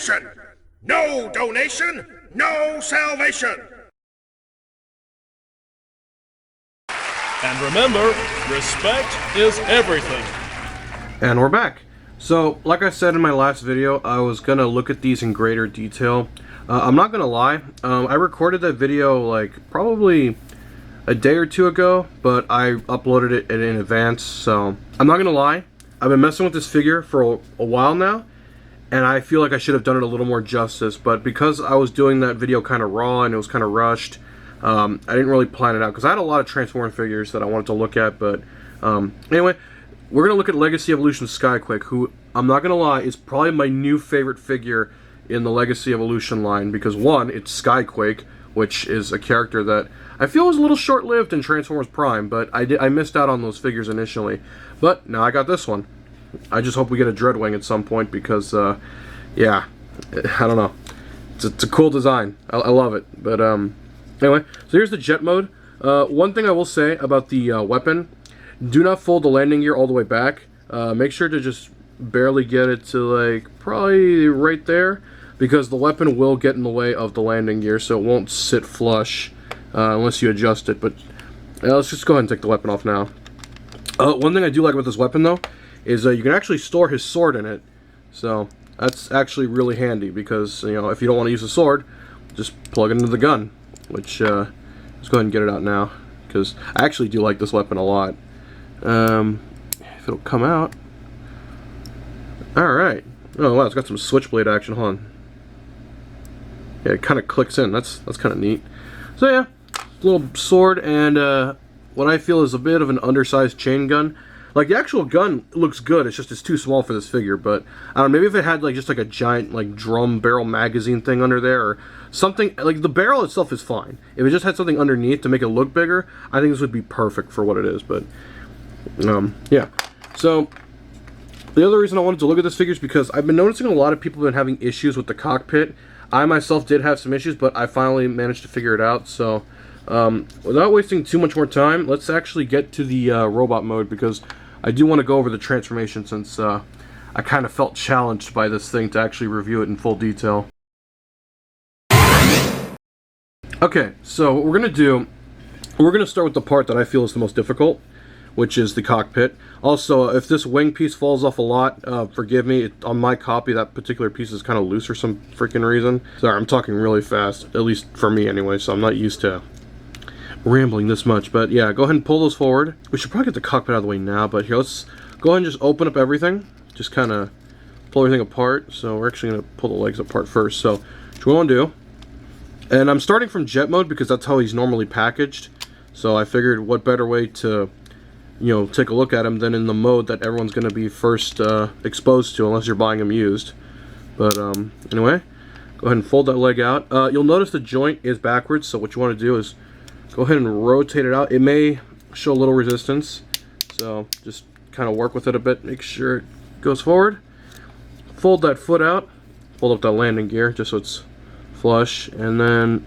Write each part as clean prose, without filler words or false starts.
nation! No donation, no salvation! And remember, respect is everything. And we're back. So, like I said in my last video, I was gonna look at these in greater detail. I'm not gonna lie, I recorded that video like probably a day or two ago, but I uploaded it in advance, so I'm not gonna lie, I've been messing with this figure for a while now, and I feel like I should have done it a little more justice, but because I was doing that video kind of raw and it was kind of rushed, I didn't really plan it out, because I had a lot of Transformers figures that I wanted to look at, but anyway, we're going to look at Legacy Evolution Skyquake, who, I'm not going to lie, is probably my new favorite figure in the Legacy Evolution line, because one, it's Skyquake, which is a character that I feel was a little short-lived in Transformers Prime, but I missed out on those figures initially. But now I got this one. I just hope we get a Dreadwing at some point, because, yeah, I don't know. It's a cool design. I love it. But, anyway, so here's the jet mode. One thing I will say about the weapon, do not fold the landing gear all the way back. Make sure to just barely get it to, like, probably right there, because the weapon will get in the way of the landing gear, so it won't sit flush unless you adjust it. But let's just go ahead and take the weapon off now. One thing I do like about this weapon, though, is you can actually store his sword in it. So that's actually really handy, because, you know, if you don't want to use the sword, just plug it into the gun. Which, let's go ahead and get it out now, because I actually do like this weapon a lot. If it'll come out. Alright. Oh wow, it's got some switchblade action, hold on. Yeah, it kind of clicks in. That's kind of neat. So yeah, little sword and what I feel is a bit of an undersized chain gun. Like, the actual gun looks good, it's just it's too small for this figure, but I don't know, maybe if it had like just like a giant like drum barrel magazine thing under there or something, like the barrel itself is fine. If it just had something underneath to make it look bigger, I think this would be perfect for what it is, but yeah. So the other reason I wanted to look at this figure is because I've been noticing a lot of people have been having issues with the cockpit. I myself did have some issues, but I finally managed to figure it out. So without wasting too much more time, let's actually get to the robot mode, because I do want to go over the transformation, since I kind of felt challenged by this thing to actually review it in full detail. Okay, so what we're going to do, we're going to start with the part that I feel is the most difficult, which is the cockpit. Also, if this wing piece falls off a lot, forgive me. On my copy, that particular piece is kind of loose for some freaking reason. Sorry, I'm talking really fast, at least for me anyway, so I'm not used to rambling this much. But yeah, go ahead and pull those forward. We should probably get the cockpit out of the way now, but here, let's go ahead and just open up everything. Just kind of pull everything apart. So we're actually going to pull the legs apart first. So what we want to do, and I'm starting from jet mode because that's how he's normally packaged. So I figured what better way to, you know, take a look at him than in the mode that everyone's going to be first exposed to, unless you're buying him used. But anyway, go ahead and fold that leg out. You'll notice the joint is backwards, so what you want to do is go ahead and rotate it out. It may show a little resistance, so just kind of work with it a bit. Make sure it goes forward. Fold that foot out. Fold up that landing gear just so it's flush, and then...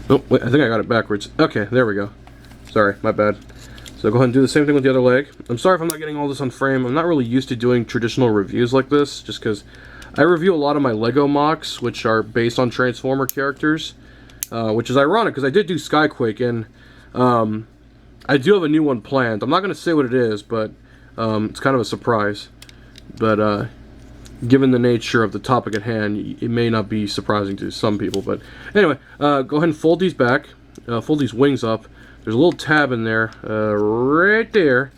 Oh, wait, I think I got it backwards. Okay, there we go. Sorry, my bad. So go ahead and do the same thing with the other leg. I'm sorry if I'm not getting all this on frame. I'm not really used to doing traditional reviews like this, just because I review a lot of my Lego mocks, which are based on Transformer characters, which is ironic, because I did do Skyquake, and I do have a new one planned. I'm not going to say what it is, but it's kind of a surprise. But given the nature of the topic at hand, it may not be surprising to some people. But anyway, go ahead and fold these back, fold these wings up. There's a little tab in there, right there.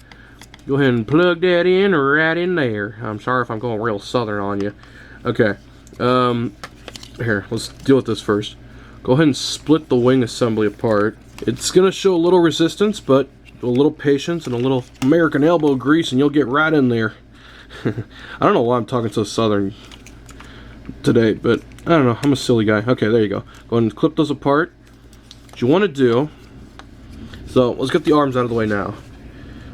Go ahead and plug that in right in there. I'm sorry if I'm going real southern on you. Okay, here, let's deal with this first. Go ahead and split the wing assembly apart. It's going to show a little resistance, but a little patience and a little American elbow grease, and you'll get right in there. I don't know why I'm talking so southern today, but I don't know, I'm a silly guy. Okay, there you go. Go ahead and clip those apart. What you want to do, so let's get the arms out of the way now.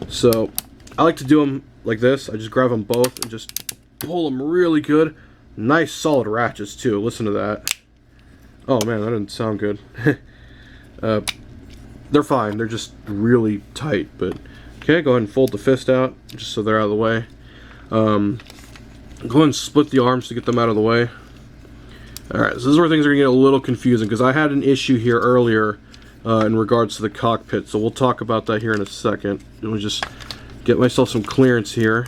So I like to do them like this. I just grab them both and just pull them really good. Nice solid ratchets too. Listen to that. Oh man, that didn't sound good. They're fine. They're just really tight. But okay, go ahead and fold the fist out just so they're out of the way. Go ahead and split the arms to get them out of the way. Alright, so this is where things are going to get a little confusing, because I had an issue here earlier in regards to the cockpit, so we'll talk about that here in a second. Let me just get myself some clearance here.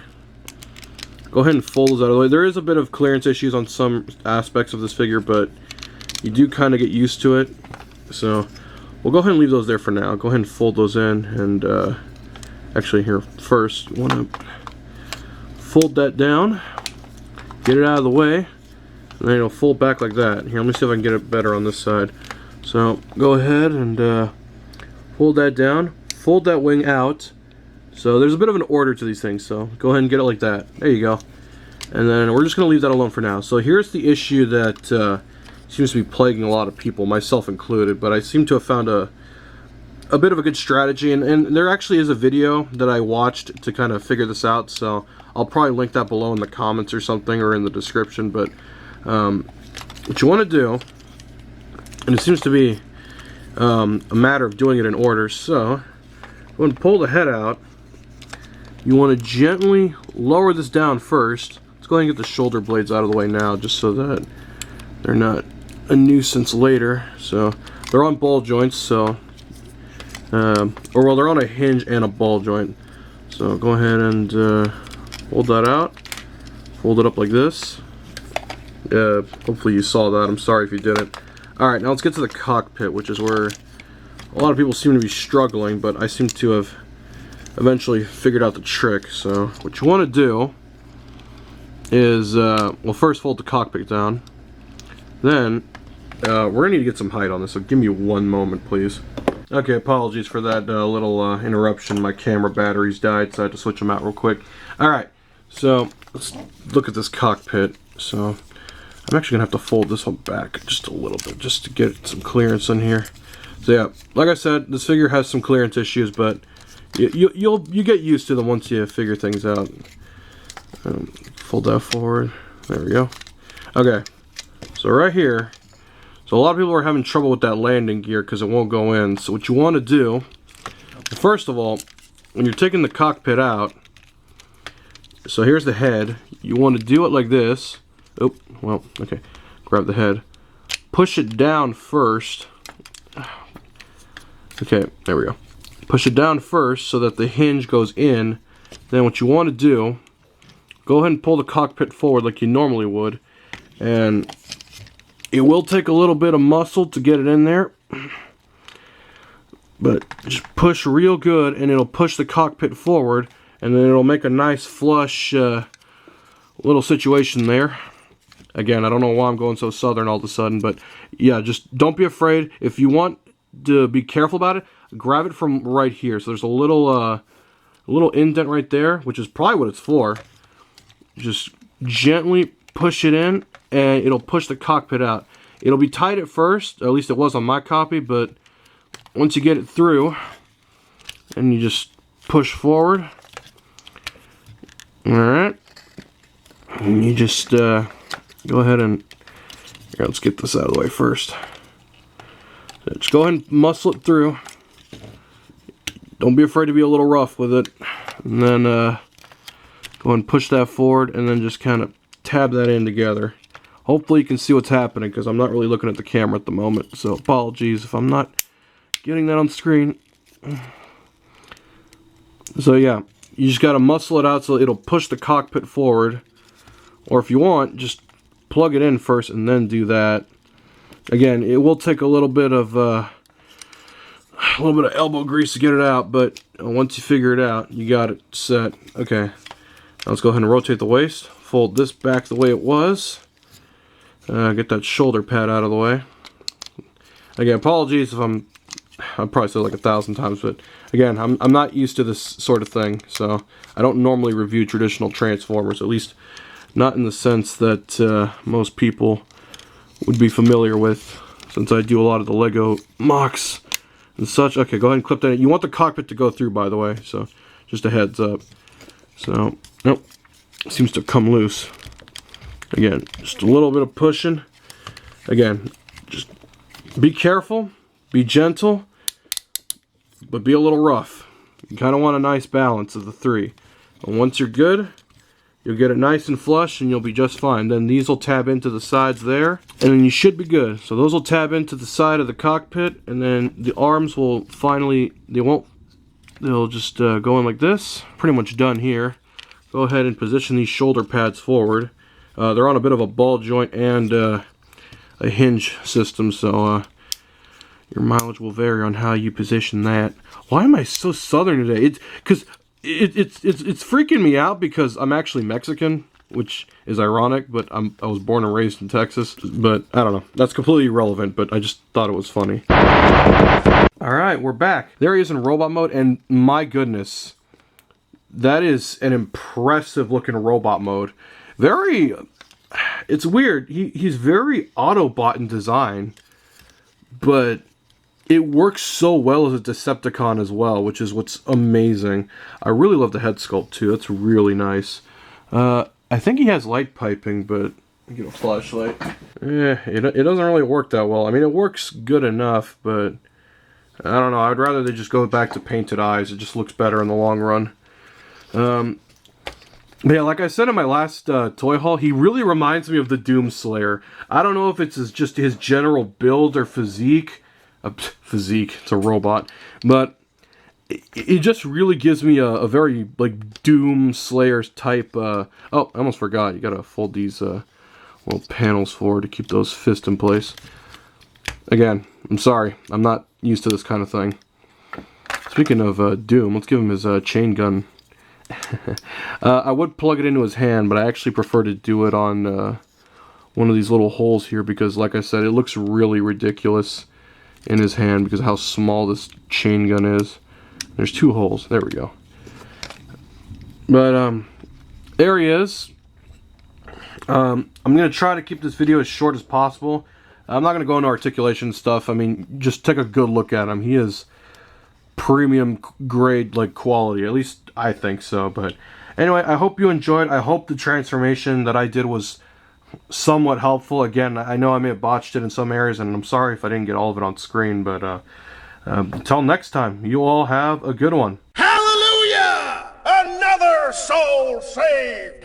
Go ahead and fold those out of the way. There is a bit of clearance issues on some aspects of this figure, but you do kind of get used to it. So we'll go ahead and leave those there for now. Go ahead and fold those in, and actually here first, you want to fold that down. Get it out of the way, and then it'll fold back like that. Here, let me see if I can get it better on this side. So, go ahead and fold that down. Fold that wing out. So, there's a bit of an order to these things, so go ahead and get it like that. There you go. And then we're just going to leave that alone for now. So, here's the issue that seems to be plaguing a lot of people, myself included, but I seem to have found a bit of a good strategy, and there actually is a video that I watched to kind of figure this out, so I'll probably link that below in the comments or something, or in the description. But what you want to do, and it seems to be a matter of doing it in order, so when pull the head out, you want to gently lower this down first. Let's go ahead and get the shoulder blades out of the way now, just so that they're not a nuisance later. So they're on ball joints, so or well, they're on a hinge and a ball joint. So go ahead and fold that out, fold it up like this. Hopefully you saw that. I'm sorry if you didn't. Alright, now let's get to the cockpit, which is where a lot of people seem to be struggling, but I seem to have eventually figured out the trick. So what you want to do is, well, first fold the cockpit down. Then we're going to need to get some height on this, so give me one moment, please. Okay, apologies for that little interruption. My camera batteries died, so I had to switch them out real quick. Alright, so let's look at this cockpit. So I'm actually going to have to fold this one back just a little bit, just to get some clearance in here. So yeah, like I said, this figure has some clearance issues, but you get used to them once you figure things out. Fold that forward. There we go. Okay, so right here, so a lot of people are having trouble with that landing gear because it won't go in. So what you want to do, first of all, when you're taking the cockpit out, so here's the head. You want to do it like this. Oh, well, okay. Grab the head. Push it down first. Okay, there we go. Push it down first so that the hinge goes in. Then what you want to do, go ahead and pull the cockpit forward like you normally would. And it will take a little bit of muscle to get it in there, but just push real good and it'll push the cockpit forward, and then it'll make a nice flush little situation there. Again, I don't know why I'm going so southern all of a sudden, but yeah, just don't be afraid. If you want to be careful about it, grab it from right here. So there's a little indent right there, which is probably what it's for. Just gently push it in, and it'll push the cockpit out. It'll be tight at first, at least it was on my copy, but once you get it through, and you just push forward, alright, and you just go ahead and, here, let's get this out of the way first. So just go ahead and muscle it through. Don't be afraid to be a little rough with it, and then go ahead and push that forward, and then just kind of tab that in together. Hopefully you can see what's happening, because I'm not really looking at the camera at the moment, so apologies if I'm not getting that on screen. So yeah, you just got to muscle it out so it'll push the cockpit forward, or if you want, just plug it in first and then do that. Again, it will take a little bit of elbow grease to get it out, but once you figure it out, you got it set. Okay, now let's go ahead and rotate the waist. Fold this back the way it was. Get that shoulder pad out of the way. Again, apologies if I've probably said it like 1,000 times, but again, I'm not used to this sort of thing, so I don't normally review traditional Transformers, at least not in the sense that most people would be familiar with, since I do a lot of the Lego mocks and such. Okay, go ahead and clip that in. You want the cockpit to go through, by the way, so just a heads up. So, nope. Seems to come loose. Again, just a little bit of pushing. Again, just be careful, be gentle, but be a little rough. You kind of want a nice balance of the three. And once you're good, You'll get it nice and flush and you'll be just fine. Then these will tab into the sides there, and then you should be good. So those will tab into the side of the cockpit, and then the arms will finally, they'll just go in like this. Pretty much done here. Go ahead and position these shoulder pads forward. They're on a bit of a ball joint and a hinge system, so your mileage will vary on how you position that. Why am I so southern today? It's freaking me out because I'm actually Mexican, which is ironic, but I was born and raised in Texas. But I don't know. That's completely irrelevant, but I just thought it was funny. Alright, we're back. There he is in robot mode, and my goodness, that is an impressive looking robot mode. It's weird. He's very Autobot in design, but it works so well as a Decepticon as well, which is what's amazing. I really love the head sculpt too. That's really nice. I think he has light piping, but get a flashlight. It doesn't really work that well. I mean, it works good enough, but I don't know. I'd rather they just go back to painted eyes. It just looks better in the long run. But yeah, like I said in my last toy haul, he really reminds me of the Doomslayer. I don't know if it's just his general build or physique. Physique, it's a robot. But it just really gives me a very, like, Doomslayer type... Oh, I almost forgot. You gotta fold these little panels forward to keep those fists in place. Again, I'm sorry. I'm not used to this kind of thing. Speaking of Doom, let's give him his chain gun. I would plug it into his hand, but I actually prefer to do it on one of these little holes here because, like I said, it looks really ridiculous in his hand because of how small this chain gun is. There's two holes. There we go. But there he is. I'm gonna try to keep this video as short as possible. I'm not gonna go into articulation stuff. I mean, just take a good look at him. He is premium grade, like, quality. At least I think so. But anyway, I hope you enjoyed. I hope the transformation that I did was somewhat helpful. Again, I know I may have botched it in some areas, and I'm sorry if I didn't get all of it on screen, but until next time, you all have a good one. Hallelujah! Another soul saved!